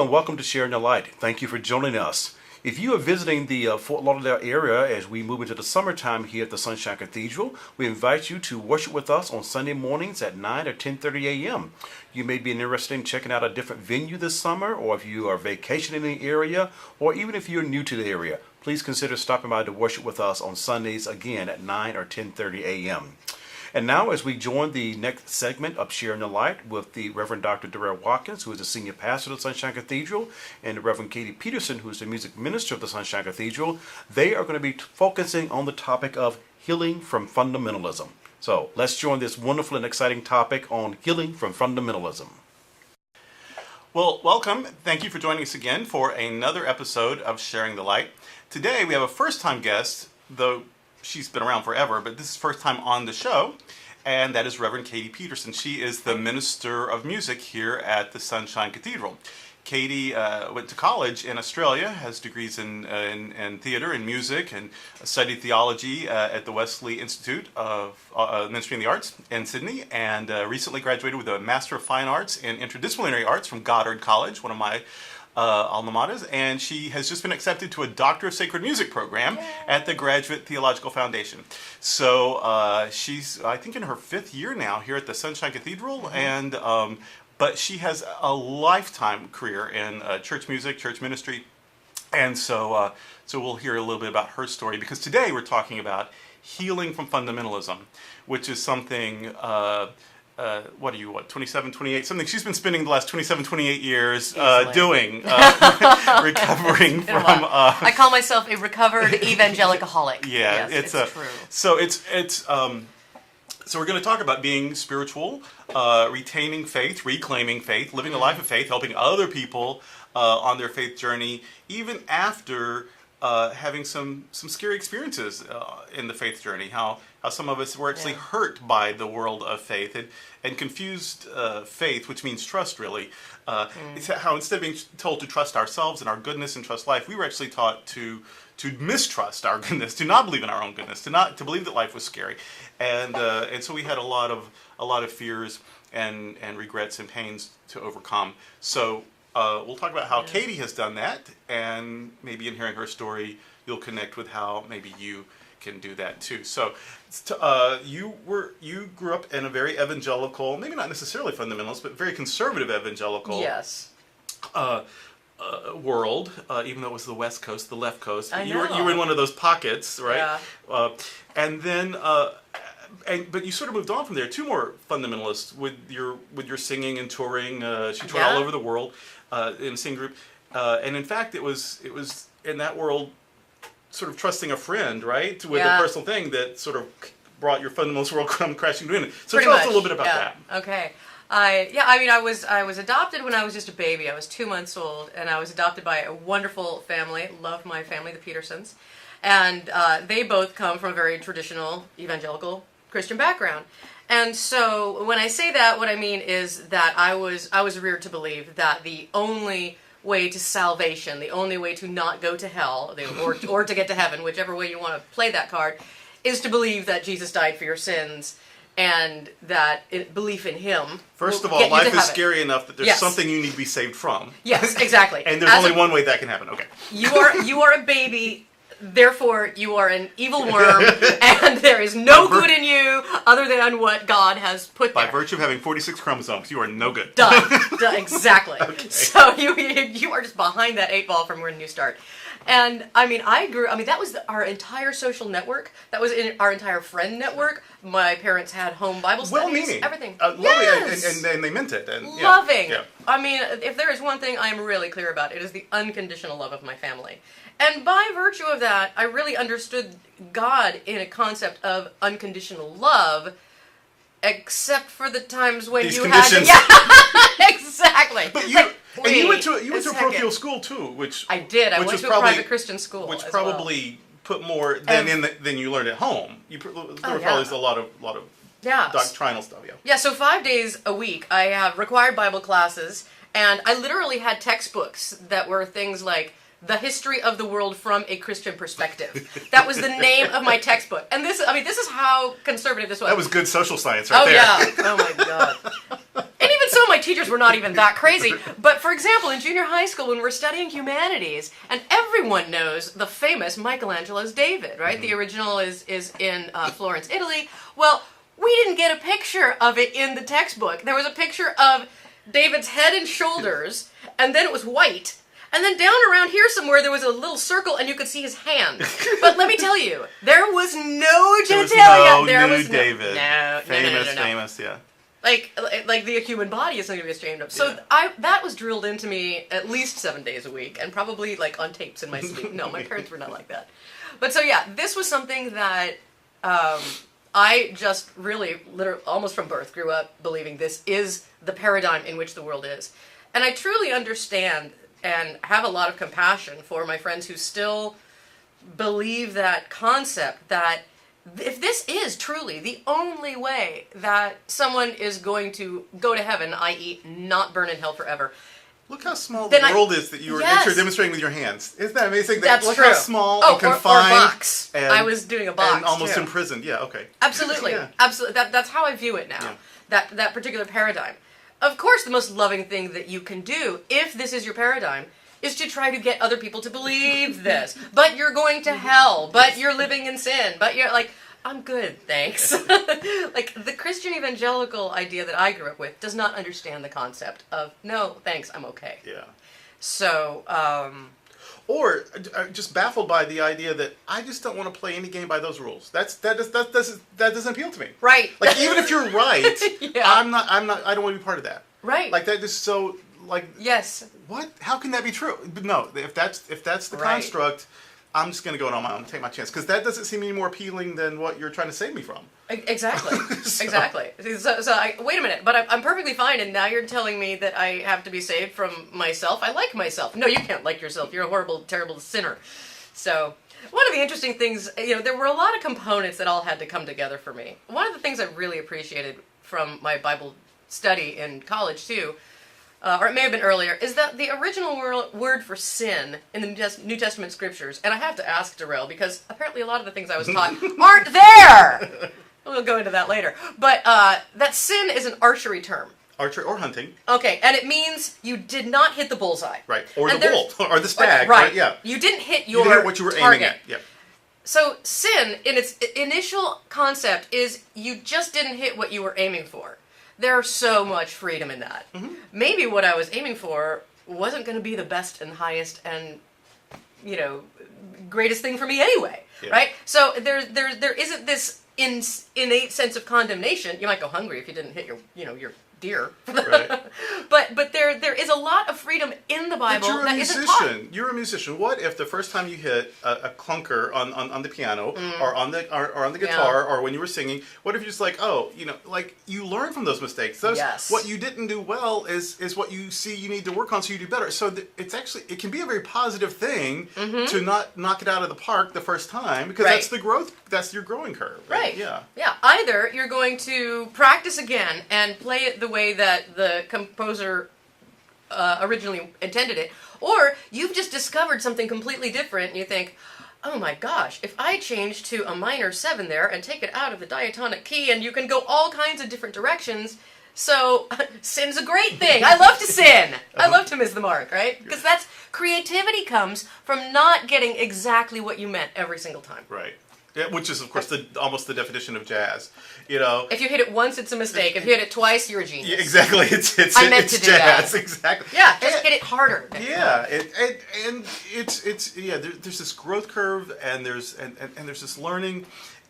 and welcome to Sharing the Light. Thank you for joining us. If you are visiting the Fort Lauderdale area as we move into the summertime here at the Sunshine Cathedral, we invite you to worship with us on Sunday mornings at 9 or 10:30 a.m. You may be interested in checking out a different venue this summer, or if you are vacationing in the area, or even if you're new to the area, please consider stopping by to worship with us on Sundays again at 9 or 10:30 a.m. And now, as we join the next segment of Sharing the Light with the Reverend Dr. Darrell Watkins, who is the senior pastor of the Sunshine Cathedral, and the Reverend Peterson, who is the music minister of the Sunshine Cathedral, they are going to be focusing on the topic of healing from fundamentalism. So let's join this wonderful and exciting topic on healing from fundamentalism. Well, welcome. Thank you for joining us again for another episode of Sharing the Light. Today we have a first-time guest, though she's been around forever, but this is first time on the show, and that is Reverend Peterson. She is the minister of music here at the Sunshine Cathedral. Katie went to college in Australia, has degrees in theater and music, and studied theology at the Wesley Institute of Ministry in the Arts in Sydney, and recently graduated with a Master of Fine Arts in Interdisciplinary Arts from Goddard College, one of my alma maters, and she has just been accepted to a Doctor of Sacred Music program at the Graduate Theological Foundation. So she's, I think, in her 5th year now here at the Sunshine Cathedral, and but she has a lifetime career in church music, church ministry, and so we'll hear a little bit about her story, because today we're talking about healing from fundamentalism, which is something 27, 28, something she's been spending the last 27, 28 years doing, recovering from... I call myself a recovered evangelicaholic. Yeah, yes, it's true. So we're going to talk about being spiritual, retaining faith, reclaiming faith, living a life of faith, helping other people on their faith journey, even after having some scary experiences in the faith journey, how some of us were actually hurt by the world of faith and confused faith, which means trust, really. It's how instead of being told to trust ourselves and our goodness and trust life, we were actually taught to mistrust our goodness, to not believe in our own goodness, to believe that life was scary, and so we had a lot of fears and regrets and pains to overcome. So we'll talk about how Katie has done that, and maybe in hearing her story, you'll connect with how maybe you can do that too. So you grew up in a very evangelical, maybe not necessarily fundamentalist, but very conservative evangelical world, even though it was the West Coast, the left coast. You were in one of those pockets, right? Yeah. And then but you sort of moved on from there. 2 more fundamentalists with your singing and touring. She toured all over the world in a singing group, and in fact, it was in that world, sort of trusting a friend, right, with a personal thing that sort of brought your fundamentalist world crashing to an end. So tell us a little bit about that. Okay. I was adopted when I was just a baby. I was 2 months old, and I was adopted by a wonderful family. Love my family, the Petersons, and they both come from a very traditional evangelical Christian background. And so when I say that, what I mean is that I was reared to believe that the only way to salvation, the only way to not go to hell, or to get to heaven, whichever way you want to play that card, is to believe that Jesus died for your sins, and that belief in Him. First of all, life is scary enough that there's something you need to be saved from. Yes, exactly. And there's only one way that can happen. Okay. You are a baby. Therefore, you are an evil worm, and there is no good in you other than what God has put there. By virtue of having 46 chromosomes, you are no good. Done. Exactly. Okay. So you are just behind that 8 ball from when you start. And that was our entire social network. That was our entire friend network. My parents had home Bible studies. Well-meaning. Everything. Yes. And they meant it. And, loving. Yeah. I mean, if there is one thing I am really clear about, it is the unconditional love of my family. And by virtue of that, I really understood God in a concept of unconditional love, except for the times when These you conditions. had to... Exactly. But you went to a parochial school too, which I did. I went to a private Christian school, which probably put more than you learned at home. There were probably a lot of doctrinal stuff. Yeah. So 5 days a week, I have required Bible classes, and I literally had textbooks that were things like The History of the World from a Christian Perspective. That was the name of my textbook. And this is how conservative this was. That was good social science right there. Oh, yeah. Oh, my God. And even so, my teachers were not even that crazy. But for example, in junior high school, when we're studying humanities, and everyone knows the famous Michelangelo's David, right? The original is in Florence, Italy. Well, we didn't get a picture of it in the textbook. There was a picture of David's head and shoulders, and then it was white. And then down around here somewhere, there was a little circle, and you could see his hand. But let me tell you, there was no genitalia. There was no David. No. Famous, yeah. Like the human body is something to be ashamed of. So that was drilled into me at least 7 days a week, and probably like on tapes in my sleep. No, my parents were not like that. But so yeah, this was something that I just really, literally, almost from birth, grew up believing this is the paradigm in which the world is. And I truly understand and have a lot of compassion for my friends who still believe that concept, that if this is truly the only way that someone is going to go to heaven, i.e. not burn in hell forever. Look how small the world is that you're demonstrating with your hands. Isn't that amazing? That's look true. How small and confined. Or a box. I was doing a box, and almost too. imprisoned. Yeah, okay. Absolutely. Yeah. Absolutely. That's how I view it now. Yeah. That particular paradigm. Of course, the most loving thing that you can do, if this is your paradigm, is to try to get other people to believe this. But you're going to hell. But you're living in sin. But you're like, I'm good, thanks. Like, the Christian evangelical idea that I grew up with does not understand the concept of, no, thanks, I'm okay. Yeah. So, Or just baffled by the idea that I just don't want to play any game by those rules. That doesn't appeal to me. right. Like, even if you're right, Yeah. I don't want to be part of that. Right. Like, that is so, like, Yes. what? How can that be true? But no, if that's the Right. construct, I'm just going to go on my own, take my chance, because that doesn't seem any more appealing than what you're trying to save me from. Exactly. So- Exactly. Wait a minute, but I'm perfectly fine, and now you're telling me that I have to be saved from myself? I like myself. No, you can't like yourself. You're a horrible, terrible sinner. So, one of the interesting things, there were a lot of components that all had to come together for me. One of the things I really appreciated from my Bible study in college, too, or it may have been earlier, is that the original word for sin in the New Testament scriptures, and I have to ask Durrell, because apparently a lot of the things I was taught aren't there! We'll go into that later. But that sin is an archery term. Archery or hunting. Okay, and it means you did not hit the bullseye. Right. Or And the bull. Or the stag. Right. Yeah. You didn't hit You your didn't hit what you were target. aiming at. Yeah. So sin, in its initial concept, is you just didn't hit what you were aiming for. There's so much freedom in that. Mm-hmm. Maybe what I was aiming for wasn't going to be the best and highest and, greatest thing for me anyway, Yeah. right? So there isn't this innate sense of condemnation. You might go hungry if you didn't hit your deer. Right. but there is a lot of freedom in the Bible But that isn't taught. You're a musician. What if the first time you hit a clunker on the piano or on the guitar or when you were singing, what if you're just like, you learn from those mistakes. Yes. What you didn't do well is what you see you need to work on so you do better. So it can be a very positive thing to not knock it out of the park the first time, because Right. that's the growth. That's your growing curve. Right. Yeah. Yeah. Either you're going to practice again and play it the way that the composer originally intended it, or you've just discovered something completely different and you think, oh my gosh, if I change to a minor 7 there and take it out of the diatonic key, and you can go all kinds of different directions. So, sin's a great thing. I love to sin. I love to miss the mark, right? Because creativity comes from not getting exactly what you meant every single time. Right. Yeah, which is, of course, almost the definition of jazz. If you hit it once, it's a mistake. If you hit it twice, you're a genius. Yeah, exactly. It's I meant to do jazz. that. Exactly. Yeah, just hit it harder. Yeah, there's this growth curve, and there's this learning,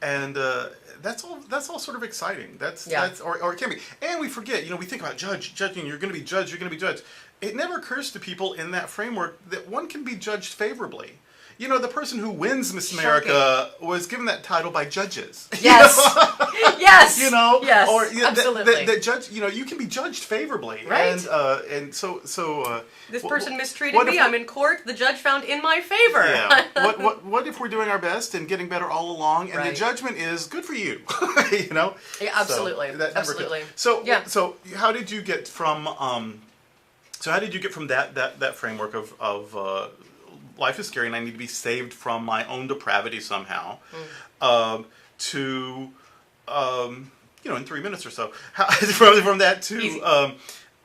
and that's all sort of exciting. That's or it can be. And we forget, we think about judging. You're going to be judged. You're going to be judged. It never occurs to people in that framework that one can be judged favorably. The person who wins Miss America was given that title by judges. Yes. Yes. Yes. Or absolutely. that judge. You can be judged favorably. Right. And so. This person mistreated me. I'm in court. The judge found in my favor. Yeah. What if we're doing our best and getting better all along, and Right. the judgment is good for you? Yeah, absolutely. So that never Absolutely. could. So Yeah. So how did you get from that framework of life is scary and I need to be saved from my own depravity somehow, to in 3 minutes or so, from that to Easy.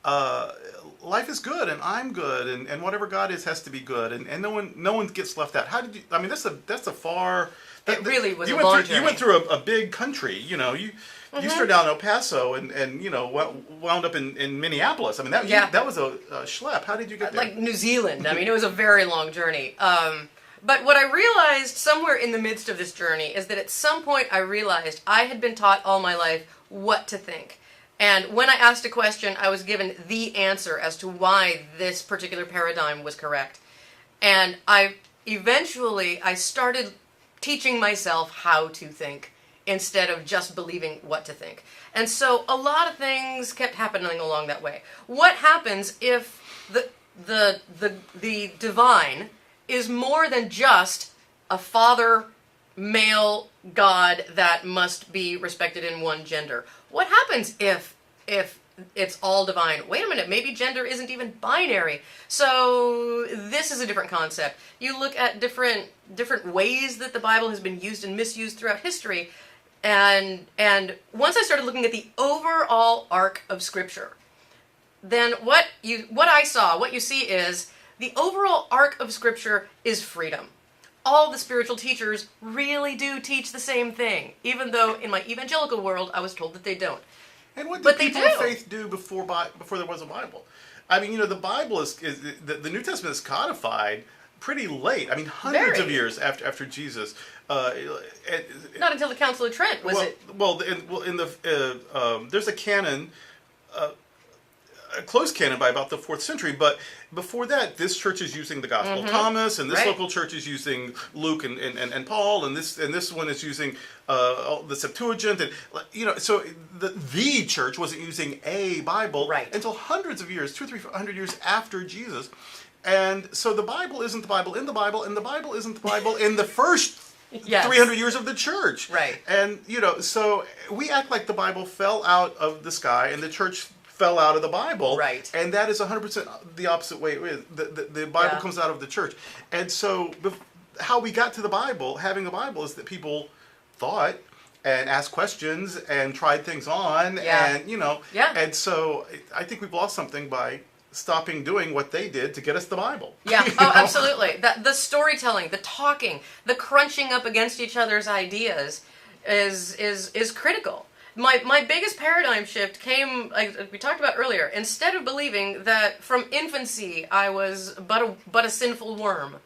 life is good and I'm good and whatever God is has to be good and no one gets left out. How did you? I mean, that's a far. It really was you a long journey. journey. You went through a big country. You know, you started out in El Paso and you know wound up in Minneapolis. I mean, that was a schlep. How did you get there? Like New Zealand. I mean, it was a very long journey. But what I realized somewhere in the midst of this journey is that at some point I realized I had been taught all my life what to think. And when I asked a question, I was given the answer as to why this particular paradigm was correct. And I started teaching myself how to think instead of just believing what to think. And so a lot of things kept happening along that way. What happens if the divine is more than just a father, male God that must be respected in one gender? What happens if it's all divine? Wait a minute, maybe gender isn't even binary. So this is a different concept. You look at different ways that the Bible has been used and misused throughout history, and once I started looking at the overall arc of Scripture, then what you see is the overall arc of Scripture is freedom. All the spiritual teachers really do teach the same thing, even though in my evangelical world I was told that they don't. And what did people of faith do before there was a Bible? I mean, you know, the Bible the New Testament is codified pretty late. I mean, hundreds of years after Jesus. Not until the Council of Trent was it? Well, there's a canon. A close canon by about the 4th century, but before that, this church is using the Gospel of Thomas, and this local church is using Luke and Paul, and this one is using the Septuagint, and you know, so the church wasn't using a Bible until hundreds of years, 200-300 years after Jesus, and so the Bible isn't the Bible in the Bible, and the Bible isn't the Bible in the first 300 years of the church, and you know, so we act like the Bible fell out of the sky, and the church fell out of the Bible, and that is 100% the opposite way it is. The Bible comes out of the church, and so how we got to the Bible, having a Bible, is that people thought and asked questions and tried things on, and you know, and so I think we've lost something by stopping doing what they did to get us the Bible. Yeah, oh, absolutely. The storytelling, the talking, the crunching up against each other's ideas is critical. My biggest paradigm shift came, like we talked about earlier, instead of believing that from infancy I was but a sinful worm.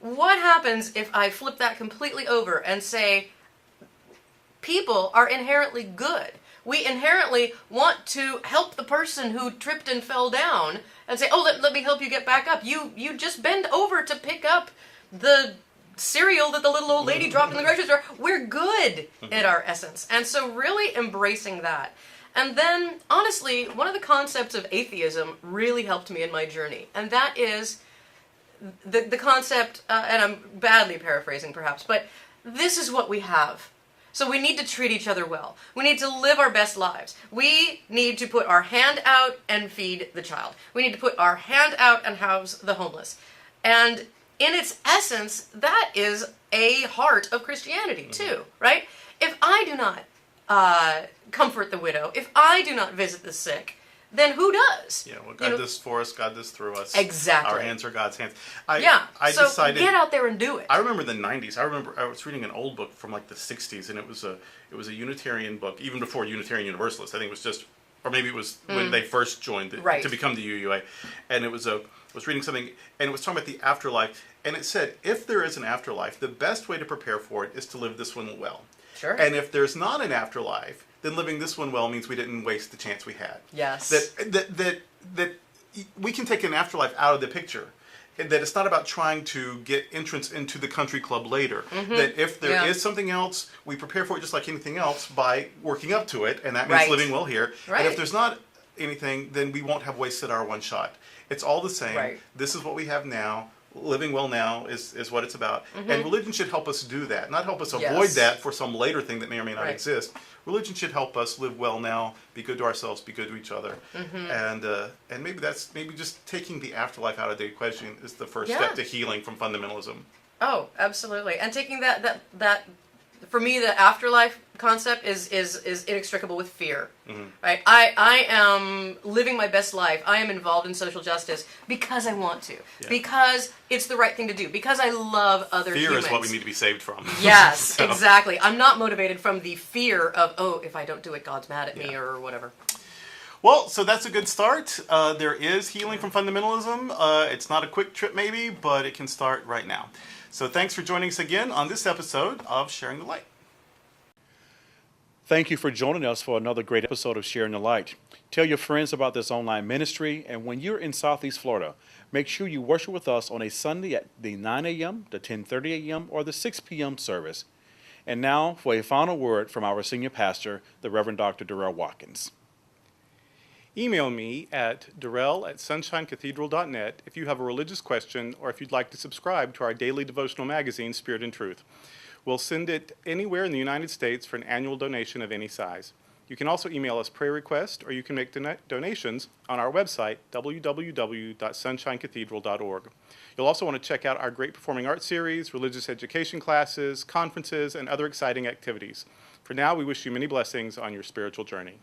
What happens if I flip that completely over and say, people are inherently good. We inherently want to help the person who tripped and fell down and say, oh, let me help you get back up. You just bend over to pick up the cereal that the little old lady dropped in the grocery store. We're good in our essence. And so really embracing that. And then, honestly, one of the concepts of atheism really helped me in my journey. And that is the concept, and I'm badly paraphrasing perhaps, but this is what we have. So we need to treat each other well. We need to live our best lives. We need to put our hand out and feed the child. We need to put our hand out and house the homeless. And in its essence, that is a heart of Christianity too, right? If I do not comfort the widow, if I do not visit the sick, then who does? Yeah, well, God does for us, God does through us. Exactly. Our hands are God's hands. So decided, get out there and do it. I remember the 90s. I remember I was reading an old book from like the 60s, and it was a Unitarian book, even before Unitarian Universalist. I think it was just, or maybe it was when they first joined to become the UUA. And I was reading something, and it was talking about the afterlife, and it said, if there is an afterlife, the best way to prepare for it is to live this one well. Sure. And if there's not an afterlife, then living this one well means we didn't waste the chance we had. Yes. That we can take an afterlife out of the picture. That it's not about trying to get entrance into the country club later. That if there is something else, we prepare for it just like anything else by working up to it, and that means living well here. And if there's not anything, then we won't have wasted our one shot. It's all the same. This is what we have now. Living well now is what it's about. And religion should help us do that, not help us avoid that for some later thing that may or may not exist. Religion should help us live well now, be good to ourselves, be good to each other. And maybe just taking the afterlife out of the equation is the first step to healing from fundamentalism. Oh, absolutely. And taking that for me, the afterlife concept is inextricable with fear. Right? I am living my best life. I am involved in social justice because I want to, because it's the right thing to do, because I love other Fear humans. is what we need to be saved from. Yes, So- exactly. I'm not motivated from the fear of, oh, if I don't do it, God's mad at me or whatever. Well, so that's a good start. There is healing from fundamentalism. It's not a quick trip maybe, but it can start right now. So thanks for joining us again on this episode of Sharing the Light. Thank you for joining us for another great episode of Sharing the Light. Tell your friends about this online ministry, and when you're in Southeast Florida, make sure you worship with us on a Sunday at the 9 a.m., the 10:30 a.m., or the 6 p.m. service. And now for a final word from our senior pastor, the Reverend Dr. Darrell Watkins. Email me at Durrell@sunshinecathedral.net if you have a religious question or if you'd like to subscribe to our daily devotional magazine, Spirit and Truth. We'll send it anywhere in the United States for an annual donation of any size. You can also email us prayer requests, or you can make donations on our website, www.sunshinecathedral.org. You'll also want to check out our great performing arts series, religious education classes, conferences, and other exciting activities. For now, we wish you many blessings on your spiritual journey.